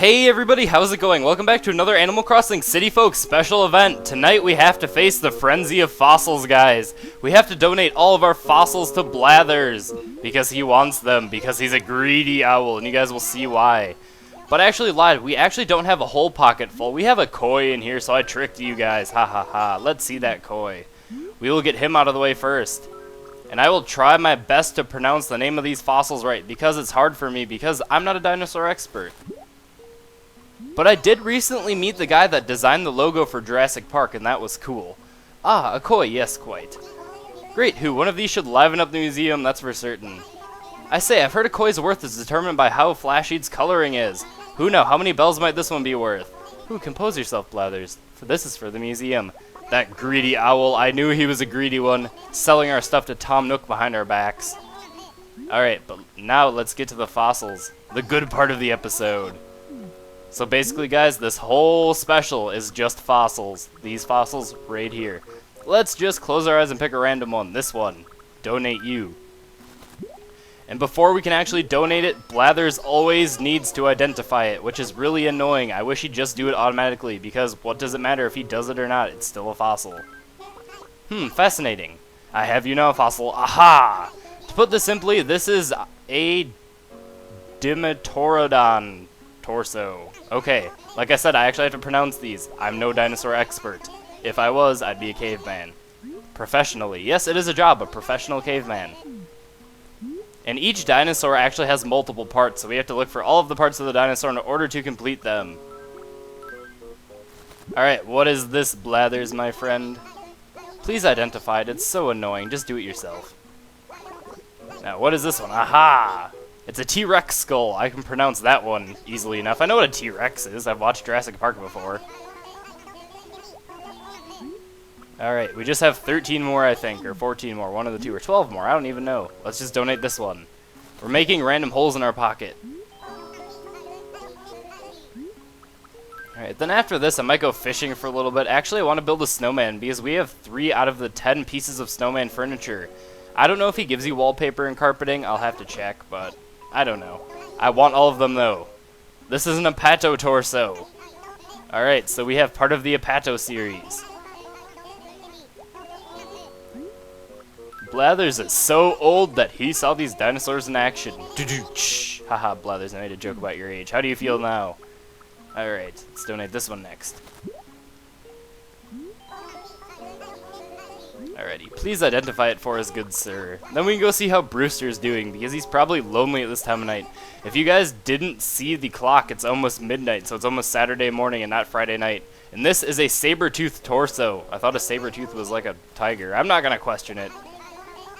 Hey everybody, how's it going? Welcome back to another Animal Crossing City Folk special event. Tonight we have to face the frenzy of fossils, guys. We have to donate all of our fossils to Blathers because he wants them, because he's a greedy owl, and you guys will see why. But I actually lied. We actually don't have a whole pocket full. We have a koi in here, so I tricked you guys. Ha ha ha. Let's see that koi. We will get him out of the way first. And I will try my best to pronounce the name of these fossils right, because it's hard for me, because I'm not a dinosaur expert. But I did recently meet the guy that designed the logo for Jurassic Park, and that was cool. Ah, a koi, yes, quite. Great, one of these should liven up the museum, that's for certain. I say, I've heard a koi's worth is determined by how flashy its coloring is. Who knows, how many bells might this one be worth? Compose yourself, Blathers, for this is for the museum. That greedy owl, I knew he was a greedy one, selling our stuff to Tom Nook behind our backs. Alright, but now let's get to the fossils, the good part of the episode. So basically, guys, this whole special is just fossils. These fossils right here. Let's just close our eyes and pick a random one. This one. Donate you. And before we can actually donate it, Blathers always needs to identify it, which is really annoying. I wish he'd just do it automatically, because what does it matter if he does it or not? It's still a fossil. Fascinating. I have you now, fossil. Aha! To put this simply, this is a Dimetrodon torso. Okay, like I said, I actually have to pronounce these. I'm no dinosaur expert. If I was, I'd be a caveman. Professionally. Yes, it is a job, a professional caveman. And each dinosaur actually has multiple parts, so we have to look for all of the parts of the dinosaur in order to complete them. Alright, what is this, Blathers, my friend? Please identify it. It's so annoying. Just do it yourself. Now, what is this one? Aha! It's a T-Rex skull. I can pronounce that one easily enough. I know what a T-Rex is. I've watched Jurassic Park before. Alright, we just have 13 more, I think, or 14 more. One of the two, or 12 more. I don't even know. Let's just donate this one. We're making random holes in our pocket. Alright, then after this, I might go fishing for a little bit. Actually, I want to build a snowman, because we have 3 out of the 10 pieces of snowman furniture. I don't know if he gives you wallpaper and carpeting. I'll have to check, but I don't know. I want all of them, though. This is an Apato torso. Alright, so we have part of the Apato series. Blathers is so old that he saw these dinosaurs in action. Haha, Blathers, I made a joke about your age. How do you feel now? Alright, let's donate this one next. Alrighty, please identify it for us, good sir. Then we can go see how Brewster's doing, because he's probably lonely at this time of night. If you guys didn't see the clock, it's almost midnight, so it's almost Saturday morning and not Friday night. And this is a saber-toothed torso. I thought a saber-tooth was like a tiger. I'm not gonna question it.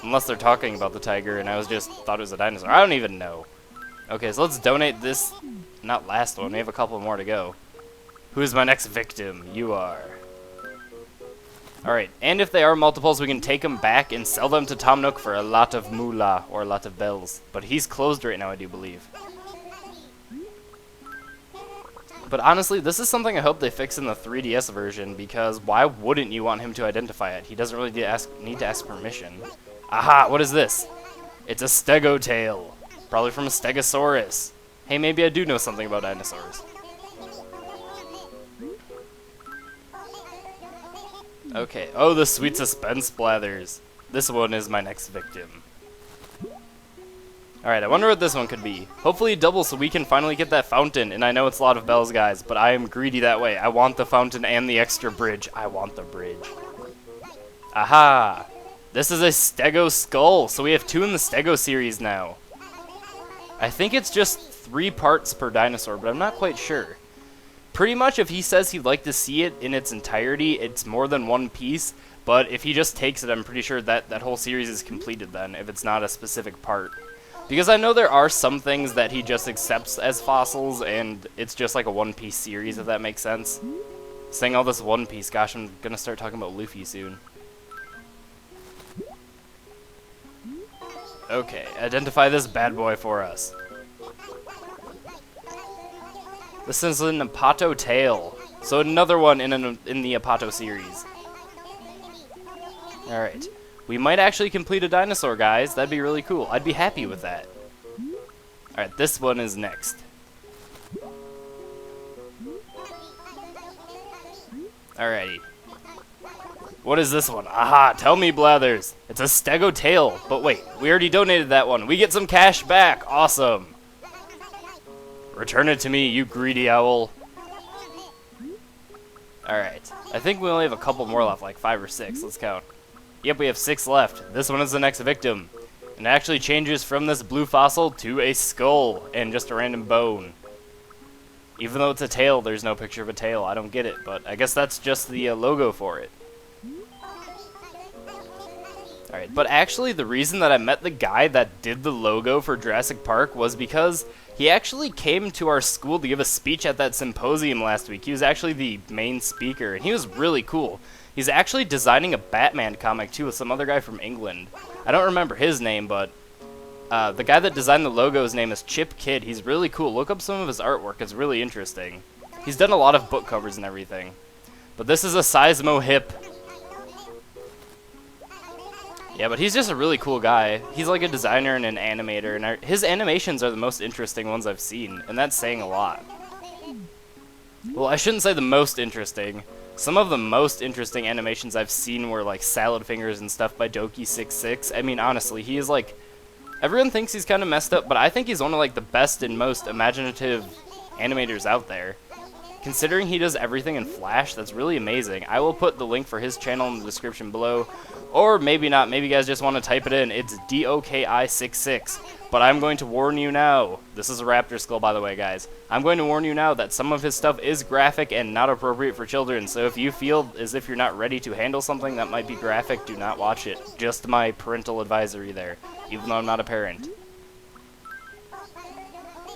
Unless they're talking about the tiger, and I just thought it was a dinosaur. I don't even know. Okay, so let's donate this, not last one, we have a couple more to go. Who's my next victim? You are. Alright, and if they are multiples, we can take them back and sell them to Tom Nook for a lot of moolah, or a lot of bells. But he's closed right now, I do believe. But honestly, this is something I hope they fix in the 3DS version, because why wouldn't you want him to identify it? He doesn't really need to ask permission. Aha, what is this? It's a stegotail. Probably from a stegosaurus. Hey, maybe I do know something about dinosaurs. Okay, oh, the sweet suspense, Blathers. This one is my next victim. Alright, I wonder what this one could be. Hopefully double so we can finally get that fountain, and I know it's a lot of bells, guys, but I am greedy that way. I want the fountain and the extra bridge. I want the bridge. Aha! This is a Stego skull, so we have 2 in the Stego series now. I think it's just 3 parts per dinosaur, but I'm not quite sure. Pretty much if he says he'd like to see it in its entirety, it's more than 1 piece, but if he just takes it, I'm pretty sure that whole series is completed then, if it's not a specific part. Because I know there are some things that he just accepts as fossils, and it's just like a 1-piece series, if that makes sense. Saying all this 1 piece, gosh, I'm gonna start talking about Luffy soon. Okay, identify this bad boy for us. This is an Apato tail, so another one in the Apato series. Alright, we might actually complete a dinosaur, guys. That'd be really cool. I'd be happy with that. Alright, this one is next. Alrighty. What is this one? Aha, tell me, Blathers. It's a stego tail. But wait, we already donated that one. We get some cash back. Awesome. Return it to me, you greedy owl. Alright. I think we only have a couple more left, like 5 or 6. Let's count. Yep, we have 6 left. This one is the next victim. And it actually changes from this blue fossil to a skull and just a random bone. Even though it's a tail, there's no picture of a tail. I don't get it, but I guess that's just the logo for it. Alright, but actually the reason that I met the guy that did the logo for Jurassic Park was because he actually came to our school to give a speech at that symposium last week. He was actually the main speaker, and he was really cool. He's actually designing a Batman comic, too, with some other guy from England. I don't remember his name, but the guy that designed the logo, his name is Chip Kidd. He's really cool. Look up some of his artwork. It's really interesting. He's done a lot of book covers and everything. But this is a Seismo Hip. Yeah, but he's just a really cool guy. He's like a designer and an animator, and his animations are the most interesting ones I've seen, and that's saying a lot. Well, I shouldn't say the most interesting. Some of the most interesting animations I've seen were like Salad Fingers and stuff by Doki66. I mean, honestly, he is like... Everyone thinks he's kind of messed up, but I think he's one of like the best and most imaginative animators out there. Considering he does everything in Flash, that's really amazing. I will put the link for his channel in the description below. Or maybe not, maybe you guys just want to type it in. It's DOKI66. But I'm going to warn you now. This is a raptor skull, by the way, guys. I'm going to warn you now that some of his stuff is graphic and not appropriate for children. So if you feel as if you're not ready to handle something that might be graphic, do not watch it. Just my parental advisory there, even though I'm not a parent.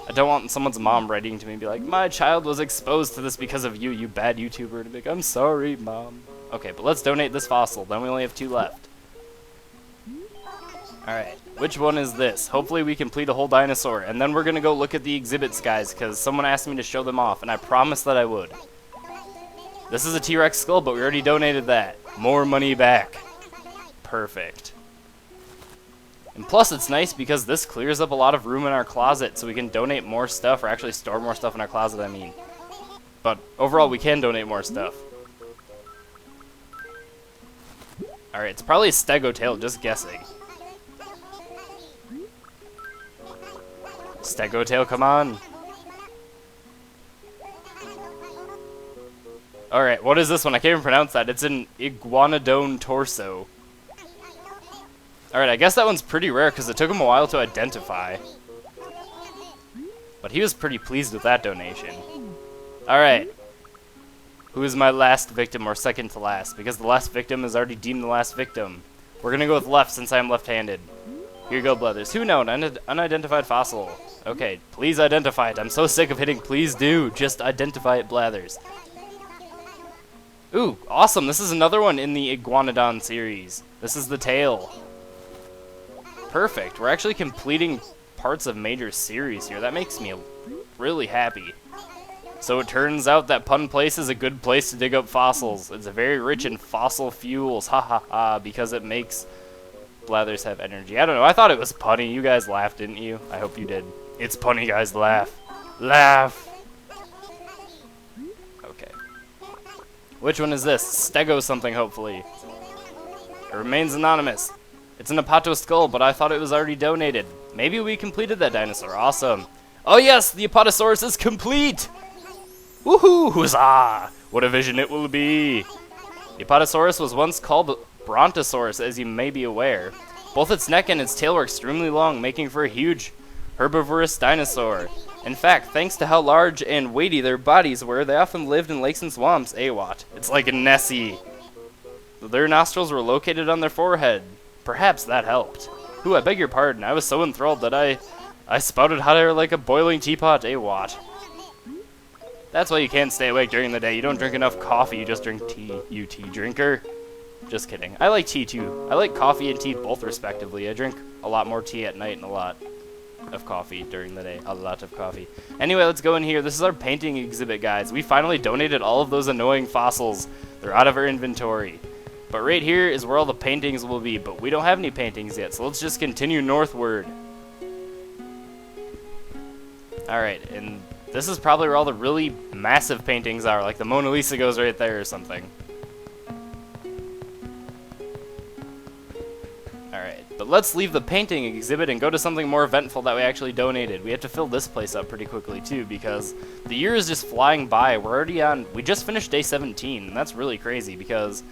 I don't want someone's mom writing to me and be like, my child was exposed to this because of you, you bad YouTuber. To be like, I'm sorry, Mom. Okay, but let's donate this fossil. Then we only have 2 left. Alright, which one is this? Hopefully we complete a whole dinosaur. And then we're going to go look at the exhibits, guys, because someone asked me to show them off, and I promised that I would. This is a T-Rex skull, but we already donated that. More money back. Perfect. And plus, it's nice because this clears up a lot of room in our closet, so we can donate more stuff, or actually store more stuff in our closet, I mean. But overall, we can donate more stuff. Alright, it's probably a stego tail, just guessing. Stego tail, come on. Alright, what is this one? I can't even pronounce that. It's an iguanodon torso. Alright, I guess that one's pretty rare because it took him a while to identify. But he was pretty pleased with that donation. Alright. Who is my last victim, or second to last? Because the last victim is already deemed the last victim. We're gonna go with left since I am left-handed. Here you go, brothers. Who known? Unidentified fossil. Okay, please identify it. I'm so sick of hitting please do. Just identify it, Blathers. Ooh, awesome. This is another one in the Iguanodon series. This is the tail. Perfect. We're actually completing parts of major series here. That makes me really happy. So it turns out that Pun Place is a good place to dig up fossils. It's very rich in fossil fuels. Ha ha ha. Because it makes Blathers have energy. I don't know. I thought it was punny. You guys laughed, didn't you? I hope you did. It's punny, guys. Laugh. Laugh. Okay. Which one is this? Stego something, hopefully. It remains anonymous. It's an Apato skull, but I thought it was already donated. Maybe we completed that dinosaur. Awesome. Oh yes, the Apatosaurus is complete! Woohoo! Huzzah! What a vision it will be! The Apatosaurus was once called Brontosaurus, as you may be aware. Both its neck and its tail were extremely long, making for a huge herbivorous dinosaur. In fact, thanks to how large and weighty their bodies were, they often lived in lakes and swamps. Awat. It's like a Nessie. Their nostrils were located on their forehead. Perhaps that helped. Ooh, I beg your pardon. I was so enthralled that I spouted hot air like a boiling teapot. Awat. That's why you can't stay awake during the day. You don't drink enough coffee, you just drink tea, you tea drinker. Just kidding. I like tea too. I like coffee and tea both respectively. I drink a lot more tea at night and a lot of coffee during the day. A lot of coffee. Anyway, let's go in here. This is our painting exhibit, guys. We finally donated all of those annoying fossils. They're out of our inventory. But right here is where all the paintings will be, but we don't have any paintings yet, so let's just continue northward. Alright, and This is probably where all the really massive paintings are, like the Mona Lisa goes right there or something. Alright, but let's leave the painting exhibit and go to something more eventful that we actually donated. We have to fill this place up pretty quickly too, because the year is just flying by. We're already on, we just finished day 17, and that's really crazy because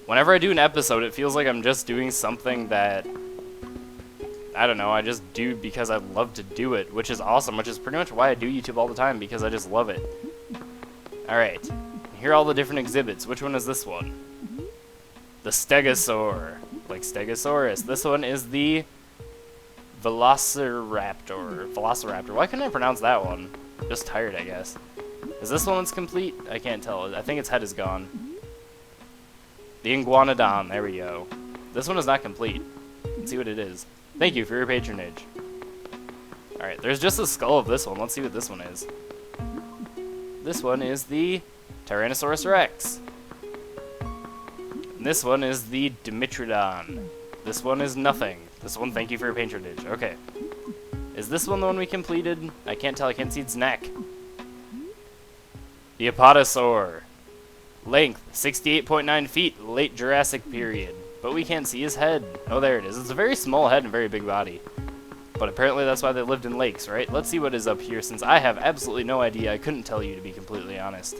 whenever I do an episode, it feels like I'm just doing something that, I don't know, I just do because I love to do it, which is awesome, which is pretty much why I do YouTube all the time, because I just love it. Alright, here are all the different exhibits. Which one is this one? The Stegosaur. Like Stegosaurus. This one is the Velociraptor. Velociraptor. Why couldn't I pronounce that one? Just tired, I guess. Is this one that's complete? I can't tell. I think its head is gone. The Iguanodon. There we go. This one is not complete. Let's see what it is. Thank you for your patronage. Alright, there's just the skull of this one. Let's see what this one is. This one is the Tyrannosaurus Rex. And this one is the Dimetrodon. This one is nothing. This one, thank you for your patronage. Okay. Is this one the one we completed? I can't tell. I can't see its neck. The Apatosaur. Length, 68.9 feet, late Jurassic period. But we can't see his head. Oh, there it is. It's a very small head and very big body. But apparently that's why they lived in lakes, right? Let's see what is up here, since I have absolutely no idea. I couldn't tell you, to be completely honest.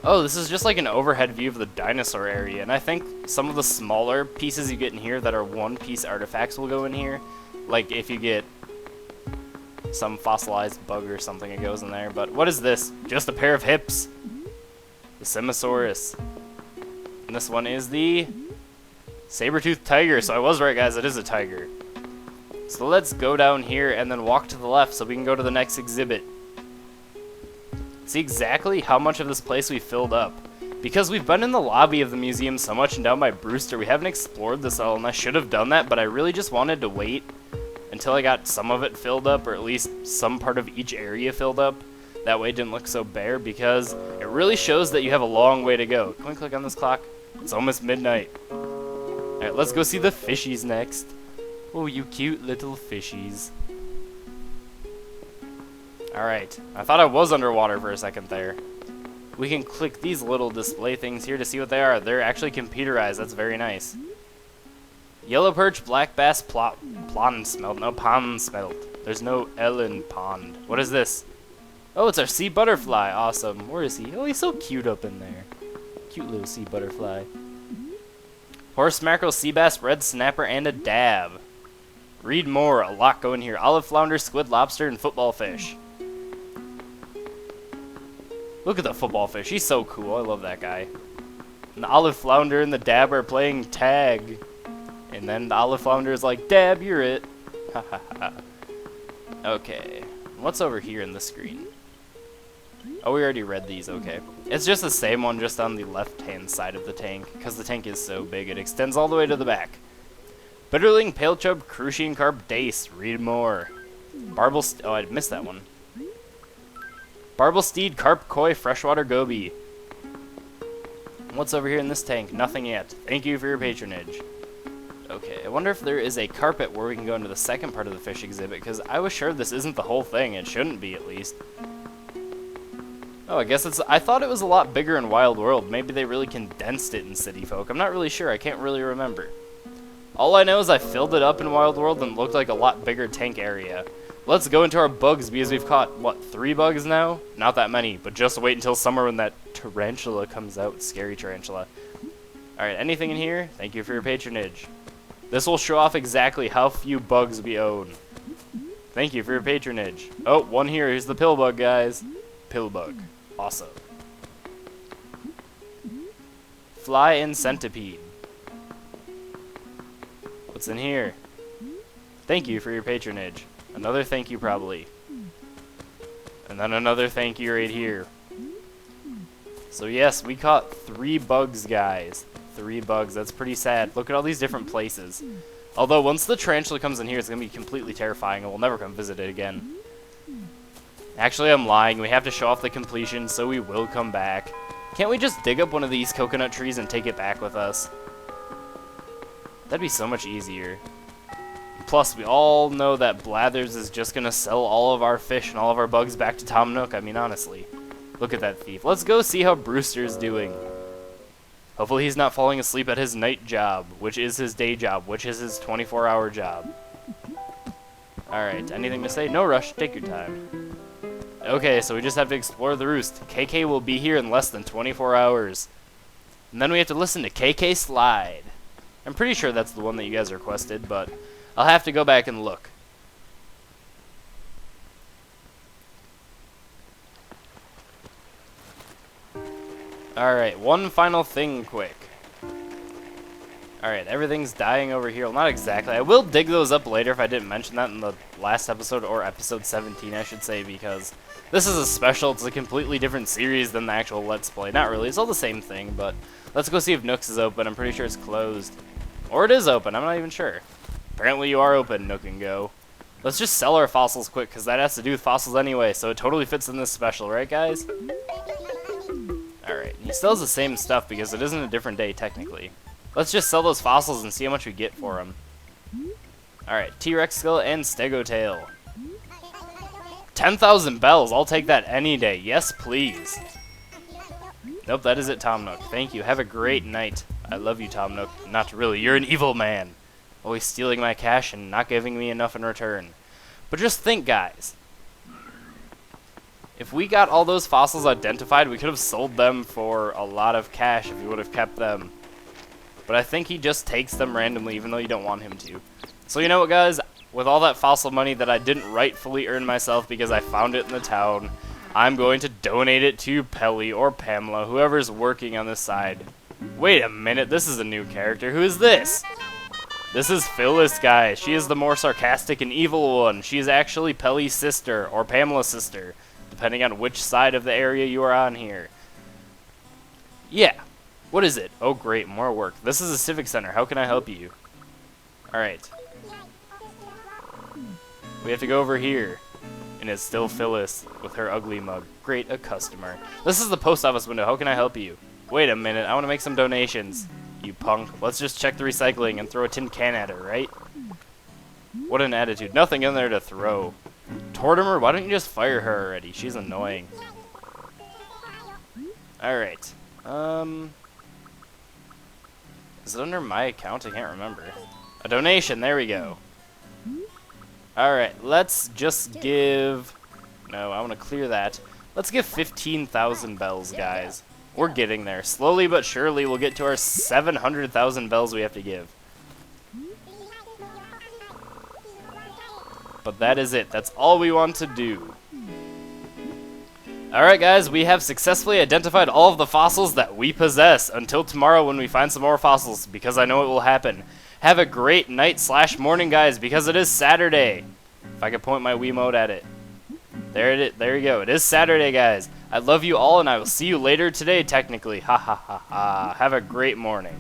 Oh, this is just like an overhead view of the dinosaur area, and I think some of the smaller pieces you get in here that are one-piece artifacts will go in here. Like if you get some fossilized bug or something, it goes in there. But what is this? Just a pair of hips. The Simosaurus. And this one is the saber-toothed tiger. So I was right, guys, it is a tiger. So let's go down here and then walk to the left so we can go to the next exhibit. See exactly how much of this place we filled up. Because we've been in the lobby of the museum so much and down by Brewster, we haven't explored this all, and I should have done that, but I really just wanted to wait until I got some of it filled up, or at least some part of each area filled up. That way it didn't look so bare, because it really shows that you have a long way to go. Can we click on this clock? It's almost midnight. Alright, let's go see the fishies next. Oh, you cute little fishies. Alright, I thought I was underwater for a second there. We can click these little display things here to see what they are. They're actually computerized, that's very nice. Yellow perch, black bass, pond smelt. No, pond smelt. There's no L in pond. What is this? Oh, it's our sea butterfly. Awesome. Where is he? Oh, he's so cute up in there. Cute little sea butterfly. Horse mackerel, sea bass, red snapper, and a dab. Read more. A lot going here. Olive flounder, squid, lobster, and football fish. Look at the football fish. He's so cool. I love that guy. And the olive flounder and the dab are playing tag. And then the olive flounder is like, Dab, you're it. Ha ha ha. Okay. What's over here in the screen? Oh, we already read these. Okay. It's just the same one, just on the left-hand side of the tank. Because the tank is so big, it extends all the way to the back. Bitterling, pale chub, crucian carp, dace. Read more. Oh, I missed that one. Barbelsteed, carp, koi, freshwater goby. What's over here in this tank? Nothing yet. Thank you for your patronage. Okay, I wonder if there is a carpet where we can go into the second part of the fish exhibit, because I was sure this isn't the whole thing. It shouldn't be, at least. Oh, I guess it's... I thought it was a lot bigger in Wild World. Maybe they really condensed it in City Folk. I'm not really sure. I can't really remember. All I know is I filled it up in Wild World and it looked like a lot bigger tank area. Let's go into our bugs, because we've caught, what, 3 bugs now? Not that many, but just wait until summer when that tarantula comes out. Scary tarantula. Alright, anything in here? Thank you for your patronage. This will show off exactly how few bugs we own. Thank you for your patronage. Oh, one here. Here's the pill bug, guys. Pill bug. Awesome. Fly and centipede. What's in here? Thank you for your patronage. Another thank you, probably. And then another thank you right here. So yes, we caught 3 bugs, guys. 3 bugs. That's pretty sad. Look at all these different places. Although, once the tarantula comes in here, it's going to be completely terrifying, and we'll never come visit it again. Actually, I'm lying. We have to show off the completion, so we will come back. Can't we just dig up one of these coconut trees and take it back with us? That'd be so much easier. Plus, we all know that Blathers is just gonna sell all of our fish and all of our bugs back to Tom Nook. I mean, honestly. Look at that thief. Let's go see how Brewster's doing. Hopefully he's not falling asleep at his night job, which is his day job, which is his 24-hour job. Alright, anything to say? No rush, take your time. Okay, so we just have to explore the roost. KK will be here in less than 24 hours. And then we have to listen to KK Slide. I'm pretty sure that's the one that you guys requested, but I'll have to go back and look. Alright, one final thing quick. Alright, everything's dying over here. Well, not exactly. I will dig those up later if I didn't mention that in the last episode, or episode 17, I should say, because this is a special. It's a completely different series than the actual Let's Play. Not really. It's all the same thing, but let's go see if Nook's is open. I'm pretty sure it's closed. Or it is open. I'm not even sure. Apparently you are open, Nook and Go. Let's just sell our fossils quick, because that has to do with fossils anyway, so it totally fits in this special, right, guys? Alright, he still has the same stuff because it isn't a different day, technically. Let's just sell those fossils and see how much we get for them. Alright, T-Rex skull and Stegotail. 10,000 bells, I'll take that any day. Yes, please. Nope, that is it, Tom Nook. Thank you. Have a great night. I love you, Tom Nook. Not really. You're an evil man. Always stealing my cash and not giving me enough in return. But just think, guys. If we got all those fossils identified, we could have sold them for a lot of cash if we would have kept them. But I think he just takes them randomly, even though you don't want him to. So you know what, guys? With all that fossil money that I didn't rightfully earn myself because I found it in the town, I'm going to donate it to Pelly or Pamela, whoever's working on this side. Wait a minute, this is a new character. Who is this? This is Phyllis, guys. She is the more sarcastic and evil one. She is actually Pelly's sister, or Pamela's sister, depending on which side of the area you are on here. Yeah. What is it? Oh, great, more work. This is a civic center. How can I help you? Alright. We have to go over here. And it's still Phyllis with her ugly mug. Great, a customer. This is the post office window. How can I help you? Wait a minute. I want to make some donations. You punk. Let's just check the recycling and throw a tin can at her, right? What an attitude. Nothing in there to throw. Tortimer, why don't you just fire her already? She's annoying. Alright. Is it under my account? I can't remember. A donation, there we go. Alright, let's just give... No, I want to clear that. Let's give 15,000 bells, guys. We're getting there. Slowly but surely, we'll get to our 700,000 bells we have to give. But that is it. That's all we want to do. Alright guys, we have successfully identified all of the fossils that we possess. Until tomorrow when we find some more fossils, because I know it will happen. Have a great night/morning, guys, because it is Saturday. If I could point my Wiimote at it. There you go. It is Saturday, guys. I love you all, and I will see you later today, technically. Ha ha ha ha. Have a great morning.